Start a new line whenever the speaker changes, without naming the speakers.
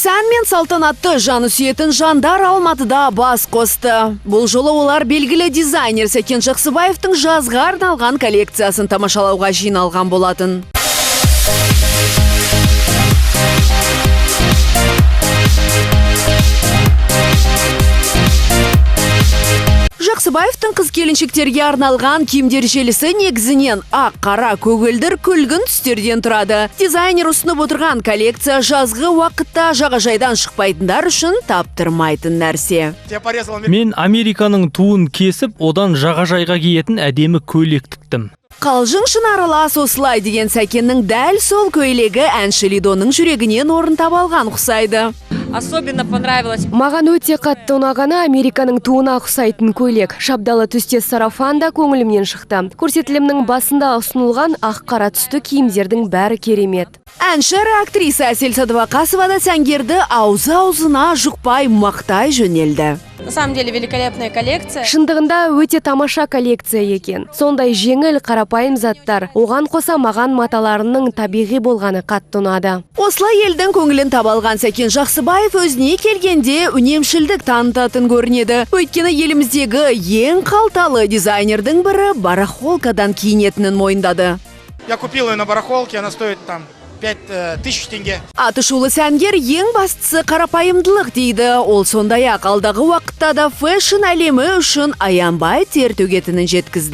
Сән мен салтанатты жаны сүйетін жандар Алматыда бас қосты. Бұл жолы олар белгілі дизайнер Сәкен Жақсыбаевтың жазға арналған коллекциясын тамашалауға жиналған болатын. Жақсыбаевтың қыз-келіншектерге арналған киімдер желісі негізінен ақ, қара, көгілдір, күлгін түстерден тұрады. Дизайнер ұсынып отырған коллекция жазғы уақытта жағажайдан шықпайтындар үшін таптырмайтын нәрсе.
Мен Американың туын кесіп, одан жағажайға киетін әдемі көйлек тіктім.
Қалжың шын аралас осылай деген Сәкеннің дәл сол көйлегі әнші Лидоның жүрегінен орын таба алған ұқсайды.
Особенно понравилось.
Маған өте қатты ұнағаны Американың туына ұқсайтын көйлек. Шабдалы түстес сарафан да көңілімнен шықты. Көрсетілімнің басында ұсынылған ақ-қара түсті киімдердің бәрі керемет.
Әнші актриса Әсел Садуақасова да сәнгерді аузы-аузына жұқпай мақтай жөнелді.
На самом деле великолепная коллекция.
Шындығында өте тамаша коллекция екен. Сондай жеңіл, қарапайым заттар. Оған қоса маған маталарының табиғи болғаны қатты ұнады.
Осылай елдің көңілін таба алған Сәкен Жақсыбаев өзіне келгенде үнемшілдік танытатын көрінеді. Өйткені еліміздегі ең қалталы дизайнердің бірі барахолкадан киінетінін мойындады.
Я купил ее на барахолке, она стоит там 5000 тенге.
Атышулы сәнгер ең бастысы қарапайымдылық дейді. Ол сондай-ақ алдағы уақытта да фэшн әлемі үшін аянбай тер төгетінін жеткізді.